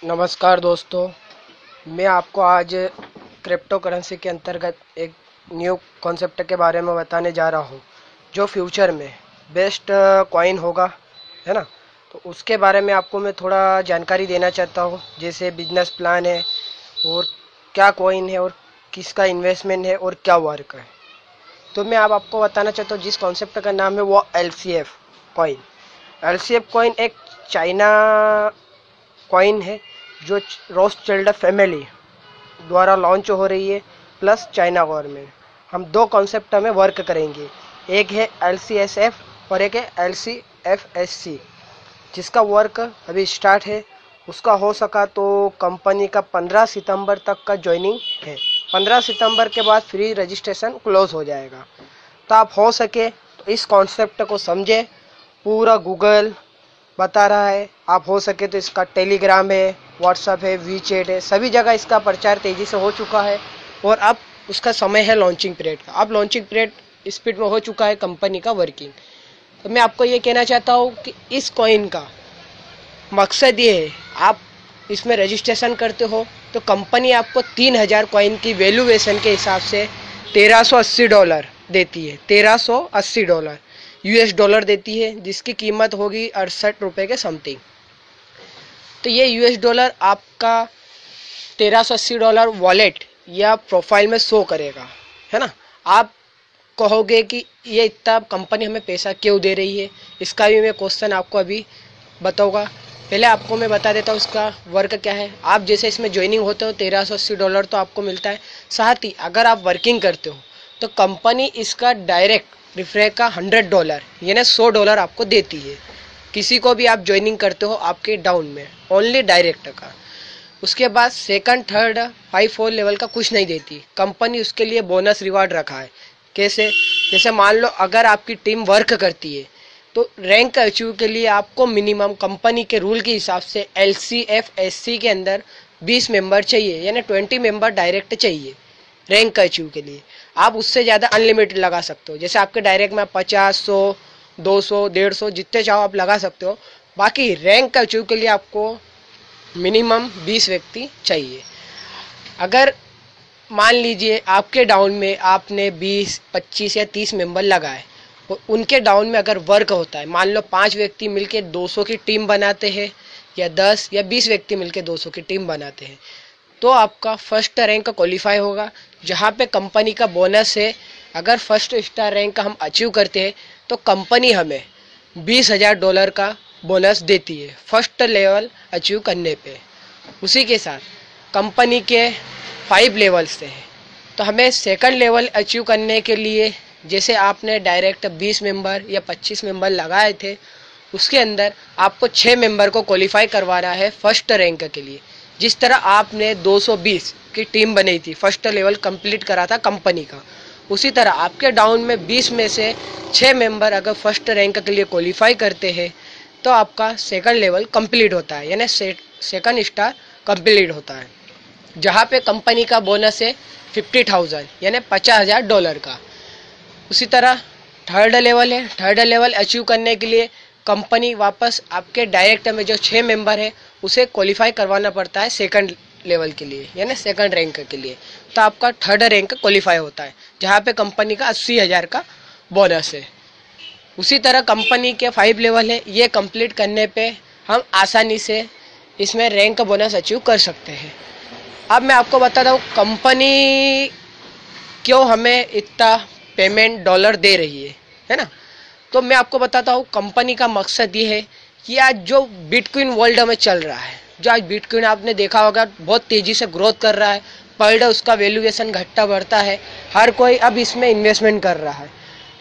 नमस्कार दोस्तों, मैं आपको आज क्रिप्टो करेंसी के अंतर्गत एक न्यू कॉन्सेप्ट के बारे में बताने जा रहा हूँ जो फ्यूचर में बेस्ट कॉइन होगा, है ना। तो उसके बारे में आपको मैं थोड़ा जानकारी देना चाहता हूँ, जैसे बिजनेस प्लान है और क्या कॉइन है और किसका इन्वेस्टमेंट है और क्या वर्क है। तो मैं अब आपको बताना चाहता हूँ जिस कॉन्सेप्ट का नाम है वो LCF कॉइन। LCF कॉइन एक चाइना कॉइन है जो रोथस्चिल्ड फैमिली द्वारा लॉन्च हो रही है, प्लस चाइना गवर्नमेंट। हम दो कॉन्सेप्ट में वर्क करेंगे, एक है LCSF और एक है LCFSC, जिसका वर्क अभी स्टार्ट है। उसका हो सका तो कंपनी का 15 सितंबर तक का ज्वाइनिंग है। 15 सितंबर के बाद फ्री रजिस्ट्रेशन क्लोज हो जाएगा। तो आप हो सके तो इस कॉन्सेप्ट को समझे, पूरा गूगल बता रहा है। आप हो सके तो इसका टेलीग्राम है, व्हाट्सएप है, वीचैट है, सभी जगह इसका प्रचार तेजी से हो चुका है और अब उसका समय है लॉन्चिंग पीरियड का। अब लॉन्चिंग पीरियड स्पीड में हो चुका है कंपनी का वर्किंग। तो मैं आपको ये कहना चाहता हूँ कि इस कॉइन का मकसद ये है, आप इसमें रजिस्ट्रेशन करते हो तो कंपनी आपको 3000 कॉइन की वैल्यूएशन के हिसाब से $1380 देती है। $1380 US डॉलर देती है, जिसकी कीमत होगी 68 रुपये के समथिंग। तो ये US डॉलर आपका $1380 वॉलेट या प्रोफाइल में शो करेगा, है ना। आप कहोगे कि ये इतना कंपनी हमें पैसा क्यों दे रही है, इसका भी मैं क्वेश्चन आपको अभी बताऊंगा। पहले आपको मैं बता देता हूँ इसका वर्क क्या है। आप जैसे इसमें ज्वाइनिंग होते हो $1380 तो आपको मिलता है। साथ ही अगर आप वर्किंग करते हो तो कंपनी इसका डायरेक्ट रिफर का $100 यानी $100 आपको देती है। किसी को भी आप ज्वाइनिंग करते हो आपके डाउन में ओनली डायरेक्ट का। उसके बाद सेकंड, थर्ड, 5, 4 लेवल का कुछ नहीं देती कंपनी। उसके लिए बोनस रिवार्ड रखा है। कैसे? जैसे मान लो अगर आपकी टीम वर्क करती है तो रैंक अचीव के लिए आपको मिनिमम कंपनी के रूल के हिसाब से LCFSC के अंदर 20 मेंबर चाहिए, यानी 20 मेंबर डायरेक्ट चाहिए रैंक अचीव के लिए। आप उससे ज़्यादा अनलिमिटेड लगा सकते हो। जैसे आपके डायरेक्ट में 50, 100, 200, 150 जितने चाहो आप लगा सकते हो। बाकी रैंक अचीव के लिए आपको मिनिमम 20 व्यक्ति चाहिए। अगर मान लीजिए आपके डाउन में आपने 20, 25 या 30 मेंबर लगाए और उनके डाउन में अगर वर्क होता है, मान लो 5 व्यक्ति मिलके 200 की टीम बनाते हैं या 10 या 20 व्यक्ति मिलके 200 की टीम बनाते हैं, तो आपका फर्स्ट रैंक क्वालिफाई होगा, जहाँ पे कंपनी का बोनस है। अगर फर्स्ट स्टार रैंक हम अचीव करते हैं तो कंपनी हमें $20,000 का बोनस देती है फर्स्ट लेवल अचीव करने पे। उसी के साथ कंपनी के 5 लेवल्स से है, तो हमें सेकंड लेवल अचीव करने के लिए जैसे आपने डायरेक्ट 20 मेंबर या 25 मेंबर लगाए थे, उसके अंदर आपको 6 मेंबर को क्वालिफाई करवाना है फर्स्ट रैंक के लिए। जिस तरह आपने 220 की टीम बनाई थी, फर्स्ट लेवल कंप्लीट करा था कंपनी का, उसी तरह आपके डाउन में 20 में से 6 मेंबर अगर फर्स्ट रैंक के लिए क्वालिफाई करते हैं तो आपका सेकंड लेवल कंप्लीट होता है, यानी सेकंड स्टार कंप्लीट होता है, जहाँ पे कंपनी का बोनस है 50,000 यानी $50,000 का। उसी तरह थर्ड लेवल है। थर्ड लेवल अचीव करने के लिए कंपनी वापस आपके डायरेक्ट में जो 6 मेंबर है उसे क्वालिफाई करवाना पड़ता है सेकंड लेवल के लिए, यानी सेकंड रैंक के लिए। तो आपका थर्ड रैंक क्वालिफाई होता है, जहाँ पे कंपनी का 80,000 का बोनस है। उसी तरह कंपनी के 5 लेवल है, ये कंप्लीट करने पे हम आसानी से इसमें रैंक बोनस अचीव कर सकते हैं। अब मैं आपको बताता हूँ कंपनी क्यों हमें इतना पेमेंट डॉलर दे रही है ना। तो मैं आपको बताता हूँ कंपनी का मकसद ये है कि आज जो बिटकॉइन वर्ल्ड में चल रहा है, जो आज बिटकॉइन आपने देखा होगा बहुत तेज़ी से ग्रोथ कर रहा है, पर डे उसका वैल्यूएशन घटता बढ़ता है, हर कोई अब इसमें इन्वेस्टमेंट कर रहा है।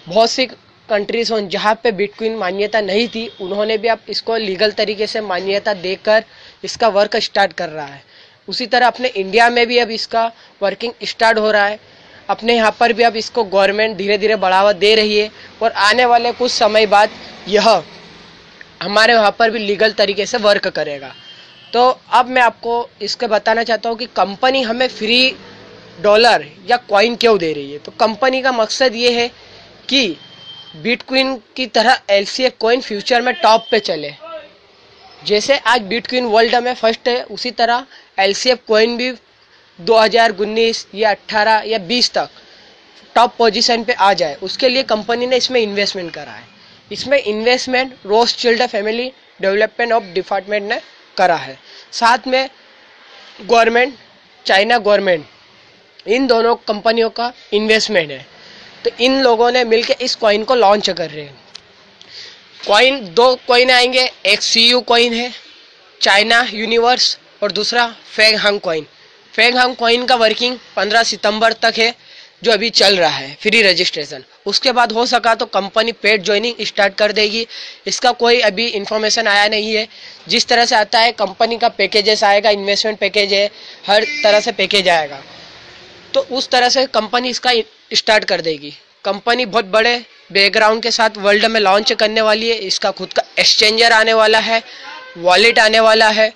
बहुत सी कंट्रीज हों जहाँ पे बिटकॉइन मान्यता नहीं थी, उन्होंने भी अब इसको लीगल तरीके से मान्यता देकर इसका वर्क स्टार्ट कर रहा है। उसी तरह अपने इंडिया में भी अब इसका वर्किंग स्टार्ट हो रहा है। अपने यहाँ पर भी अब इसको गवर्नमेंट धीरे धीरे बढ़ावा दे रही है और आने वाले कुछ समय बाद यह हमारे वहाँ पर भी लीगल तरीके से वर्क करेगा। तो अब मैं आपको इसके बताना चाहता हूँ कि कंपनी हमें फ्री डॉलर या कॉइन क्यों दे रही है। तो कंपनी का मकसद ये है कि बिटकॉइन की तरह LCF कॉइन फ्यूचर में टॉप पे चले, जैसे आज बिटकॉइन वर्ल्ड में फर्स्ट है, उसी तरह LCF कॉइन भी 2019 या 18 या 20 तक टॉप पोजीशन पे आ जाए, उसके लिए कंपनी ने इसमें इन्वेस्टमेंट करा है। इसमें investment Rothschild family development of department ने करा है। साथ में गवर्नमेंट, चाइना गवर्नमेंट, इन दोनों कंपनियों का इन्वेस्टमेंट है। तो इन लोगों ने मिलकर इस कॉइन को लॉन्च कर रहे हैं। कॉइन, 2 कॉइन आएंगे, एक CU कॉइन है, चाइना यूनिवर्स, और दूसरा फेंग हंग कॉइन। फेंग हंग कॉइन का वर्किंग 15 सितंबर तक है, जो अभी चल रहा है फ्री रजिस्ट्रेशन। उसके बाद हो सका तो कंपनी पेड ज्वाइनिंग स्टार्ट कर देगी। इसका कोई अभी इंफॉर्मेशन आया नहीं है। जिस तरह से आता है कंपनी का पैकेजेस आएगा, इन्वेस्टमेंट पैकेज है, हर तरह से पैकेज आएगा, तो उस तरह से कंपनी इसका स्टार्ट कर देगी। कंपनी बहुत बड़े बैकग्राउंड के साथ वर्ल्ड में लॉन्च करने वाली है। इसका खुद का एक्सचेंजर आने वाला है, वॉलेट आने वाला है।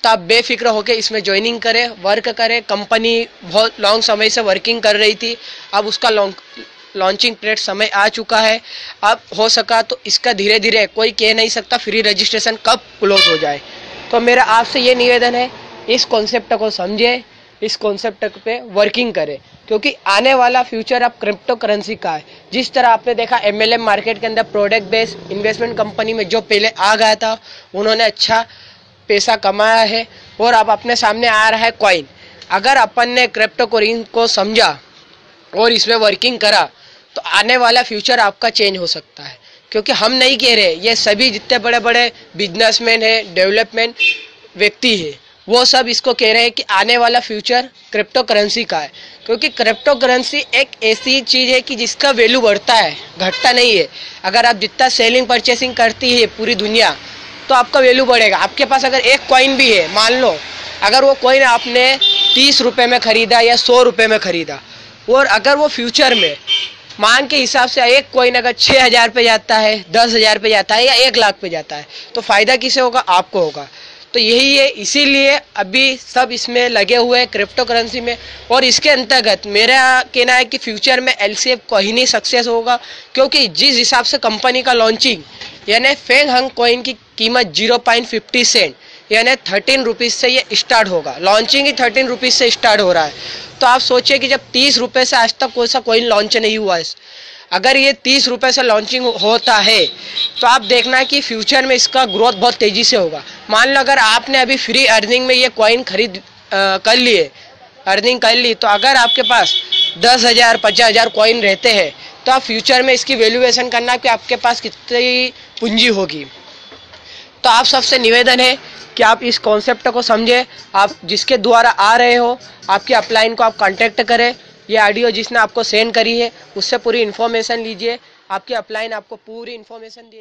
तो आप बेफिक्र होकर इसमें ज्वाइनिंग करें, वर्क करें। कंपनी बहुत लॉन्ग समय से वर्किंग कर रही थी, अब उसका लॉन्चिंग पीरियड समय आ चुका है। अब हो सका तो इसका धीरे धीरे, कोई कह नहीं सकता फ्री रजिस्ट्रेशन कब क्लोज हो जाए। तो मेरा आपसे ये निवेदन है, इस कॉन्सेप्ट को समझे, इस कॉन्सेप्ट पे वर्किंग करें, क्योंकि आने वाला फ्यूचर अब क्रिप्टो करेंसी का है। जिस तरह आपने देखा MLM मार्केट के अंदर प्रोडक्ट बेस्ड इन्वेस्टमेंट कंपनी में जो पहले आ गया था, उन्होंने अच्छा पैसा कमाया है, और अब अपने सामने आ रहा है कॉइन। अगर अपन ने क्रिप्टो करेंसी को समझा और इसमें वर्किंग करा, तो आने वाला फ्यूचर आपका चेंज हो सकता है। क्योंकि हम नहीं कह रहे, ये सभी जितने बड़े बड़े बिजनेसमैन हैं, डेवलपमेंट व्यक्ति है, वो सब इसको कह रहे हैं कि आने वाला फ्यूचर क्रिप्टो करेंसी का है। क्योंकि क्रिप्टो करेंसी एक ऐसी चीज़ है कि जिसका वैल्यू बढ़ता है, घटता नहीं है। अगर आप जितना सेलिंग परचेसिंग करती है पूरी दुनिया, तो आपका वैल्यू बढ़ेगा। आपके पास अगर एक कॉइन भी है, मान लो अगर वो कॉइन आपने 30 रुपये में ख़रीदा या 100 रुपये में ख़रीदा, और अगर वो फ्यूचर में मान के हिसाब से एक कॉइन अगर 6,000 पे जाता है, 10,000 पे जाता है, या 1 लाख पे जाता है, तो फ़ायदा किसे होगा? आपको होगा। तो यही है, इसीलिए अभी सब इसमें लगे हुए हैं क्रिप्टो करेंसी में। और इसके अंतर्गत मेरा कहना है कि फ्यूचर में LCF कहीं नहीं सक्सेस होगा, क्योंकि जिस हिसाब से कंपनी का लॉन्चिंग, यानी फेंग हंग कॉइन की कीमत 0.50 सेंट यानी 13 रुपीज़ से ये स्टार्ट होगा। लॉन्चिंग ही 13 रुपीज़ से स्टार्ट हो रहा है। तो आप सोचिए कि जब 30 रुपये से आज तक कोई सा कॉइन लॉन्च नहीं हुआ है, अगर ये 30 रुपये से लॉन्चिंग होता है, तो आप देखना कि फ्यूचर में इसका ग्रोथ बहुत तेज़ी से होगा। मान लो अगर आपने अभी फ्री अर्निंग में ये कॉइन खरीद कर लिए, अर्निंग कर ली, तो अगर आपके पास 10,000 50,000 कॉइन रहते हैं, तो आप फ्यूचर में इसकी वैल्यूएशन करना कि आपके पास कितनी पूंजी होगी। तो आप सबसे निवेदन है कि आप इस कॉन्सेप्ट को समझें। आप जिसके द्वारा आ रहे हो, आपके अपलाइन को आप कांटेक्ट करें। ये ऑडियो जिसने आपको सेंड करी है, उससे पूरी इन्फॉर्मेशन लीजिए। आपके अपलाइन आपको पूरी इन्फॉर्मेशन दे